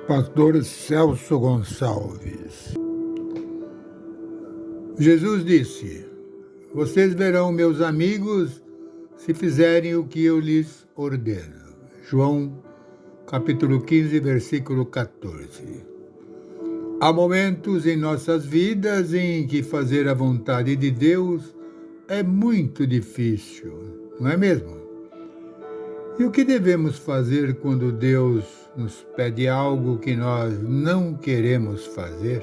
Pastor Celso Gonçalves. Jesus disse: vocês verão meus amigos se fizerem o que eu lhes ordeno. João, capítulo 15, versículo 14. Há momentos em nossas vidas em que fazer a vontade de Deus é muito difícil, não é mesmo? E o que devemos fazer quando Deus nos pede algo que nós não queremos fazer?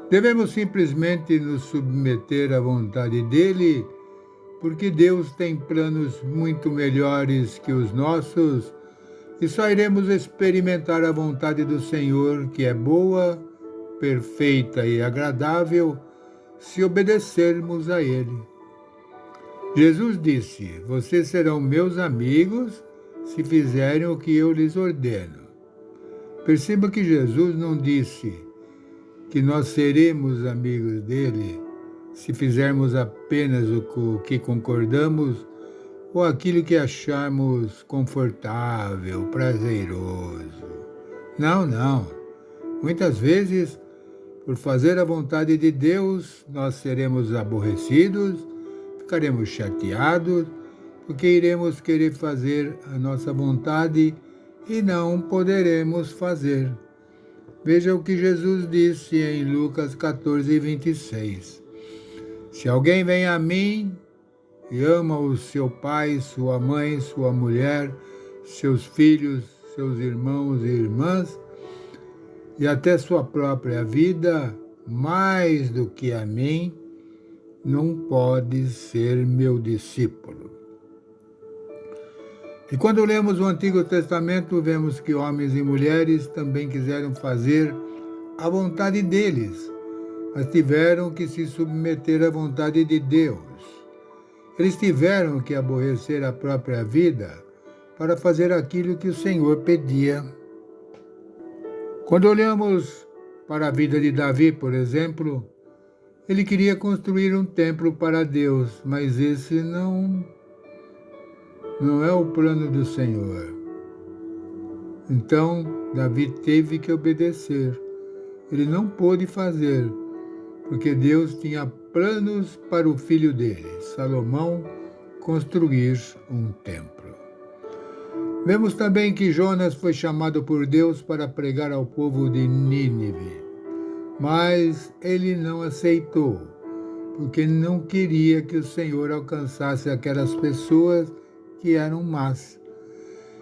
Devemos simplesmente nos submeter à vontade dele, porque Deus tem planos muito melhores que os nossos e só iremos experimentar a vontade do Senhor, que é boa, perfeita e agradável, se obedecermos a ele. Jesus disse: vocês serão meus amigos se fizerem o que eu lhes ordeno. Perceba que Jesus não disse que nós seremos amigos dele se fizermos apenas o que concordamos ou aquilo que achamos confortável, prazeroso. Não. Muitas vezes, por fazer a vontade de Deus, nós seremos aborrecidos, ficaremos chateados, porque iremos querer fazer a nossa vontade e não poderemos fazer. Veja o que Jesus disse em Lucas 14, 26. Se alguém vem a mim e ama o seu pai, sua mãe, sua mulher, seus filhos, seus irmãos e irmãs, e até sua própria vida, mais do que a mim, não pode ser meu discípulo. E quando lemos o Antigo Testamento, vemos que homens e mulheres também quiseram fazer a vontade deles, mas tiveram que se submeter à vontade de Deus. Eles tiveram que aborrecer a própria vida para fazer aquilo que o Senhor pedia. Quando olhamos para a vida de Davi, por exemplo, ele queria construir um templo para Deus, mas esse não é o plano do Senhor. Então, Davi teve que obedecer. Ele não pôde fazer, porque Deus tinha planos para o filho dele, Salomão, construir um templo. Vemos também que Jonas foi chamado por Deus para pregar ao povo de Nínive, mas ele não aceitou, porque não queria que o Senhor alcançasse aquelas pessoas que eram más.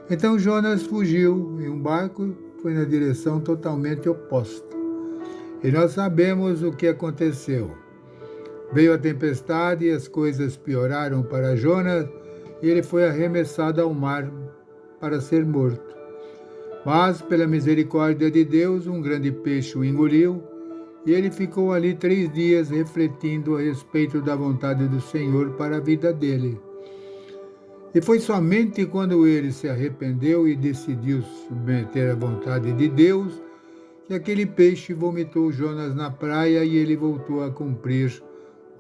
Então Jonas fugiu em um barco, foi na direção totalmente oposta. E nós sabemos o que aconteceu. Veio a tempestade e as coisas pioraram para Jonas, e ele foi arremessado ao mar para ser morto. Mas, pela misericórdia de Deus, um grande peixe o engoliu, e ele ficou ali 3 dias refletindo a respeito da vontade do Senhor para a vida dele. E foi somente quando ele se arrependeu e decidiu submeter à vontade de Deus que aquele peixe vomitou Jonas na praia e ele voltou a cumprir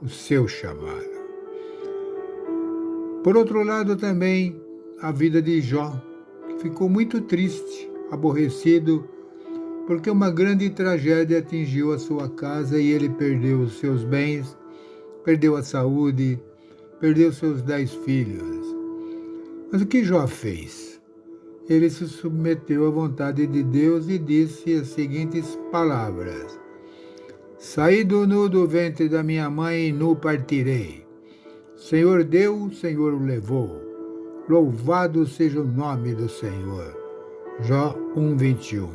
o seu chamado. Por outro lado, também a vida de Jó, que ficou muito triste, aborrecido, porque uma grande tragédia atingiu a sua casa e ele perdeu os seus bens, perdeu a saúde, perdeu seus 10 filhos. Mas o que Jó fez? Ele se submeteu à vontade de Deus e disse as seguintes palavras: saí do nu do ventre da minha mãe e nu partirei. Senhor deu, Senhor o levou. Louvado seja o nome do Senhor. Jó 1:21.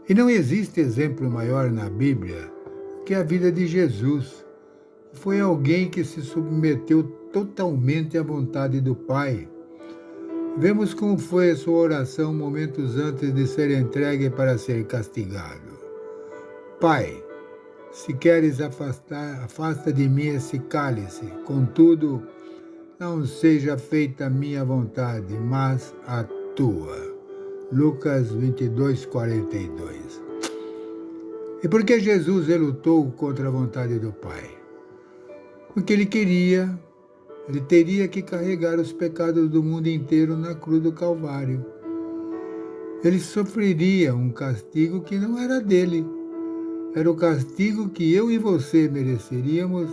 E não existe exemplo maior na Bíblia que a vida de Jesus. Foi alguém que se submeteu totalmente à vontade do Pai. Vemos como foi a sua oração momentos antes de ser entregue para ser castigado. Pai, se queres afasta de mim esse cálice, contudo, não seja feita a minha vontade, mas a tua. Lucas 22:42. E por que Jesus relutou contra a vontade do Pai? Porque ele teria que carregar os pecados do mundo inteiro na cruz do Calvário. ele sofreria um castigo que não era dele. Era o castigo que eu e você mereceríamos,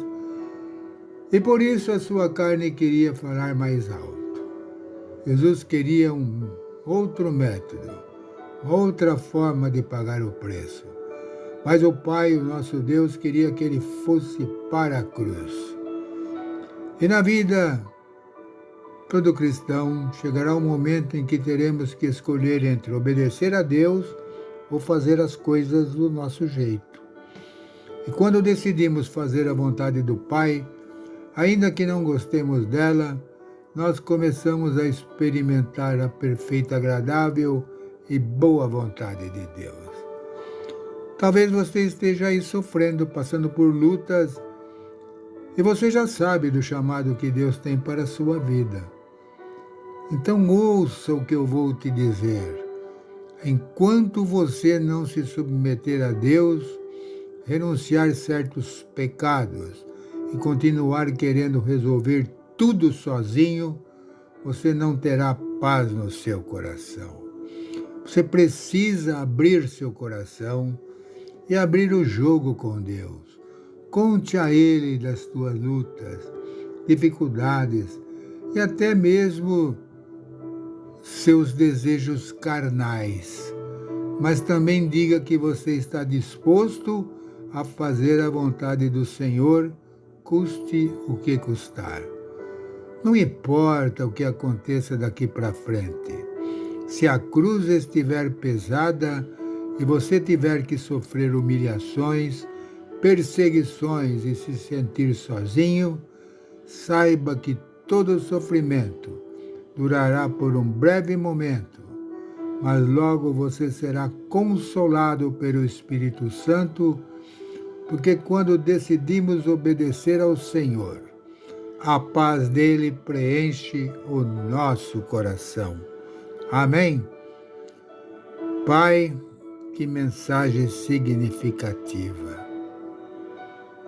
e por isso a sua carne queria falar mais alto. Jesus queria um outro método, outra forma de pagar o preço. Mas o Pai, o nosso Deus, queria que ele fosse para a cruz. E na vida, todo cristão, chegará um momento em que teremos que escolher entre obedecer a Deus ou fazer as coisas do nosso jeito. E quando decidimos fazer a vontade do Pai, ainda que não gostemos dela, nós começamos a experimentar a perfeita, agradável e boa vontade de Deus. Talvez você esteja aí sofrendo, passando por lutas, e você já sabe do chamado que Deus tem para a sua vida. Então ouça o que eu vou te dizer. Enquanto você não se submeter a Deus, renunciar certos pecados e continuar querendo resolver tudo sozinho, você não terá paz no seu coração. Você precisa abrir seu coração e abrir o jogo com Deus. Conte a Ele das tuas lutas, dificuldades e até mesmo seus desejos carnais. Mas também diga que você está disposto a fazer a vontade do Senhor, custe o que custar. Não importa o que aconteça daqui para frente. Se a cruz estiver pesada e você tiver que sofrer humilhações, perseguições e se sentir sozinho, saiba que todo sofrimento durará por um breve momento, mas logo você será consolado pelo Espírito Santo, porque quando decidimos obedecer ao Senhor, a paz dele preenche o nosso coração. Amém? Pai, que mensagem significativa.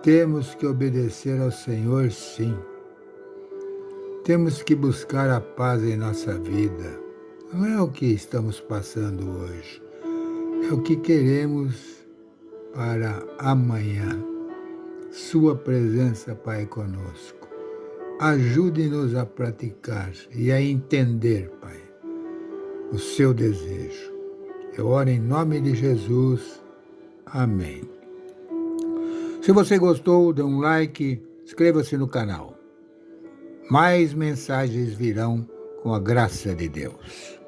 Temos que obedecer ao Senhor, sim. Temos que buscar a paz em nossa vida. Não é o que estamos passando hoje, é o que queremos para amanhã. Sua presença, Pai, conosco. Ajude-nos a praticar e a entender, Pai, o seu desejo. Eu oro em nome de Jesus. Amém. Se você gostou, dê um like, inscreva-se no canal. Mais mensagens virão com a graça de Deus.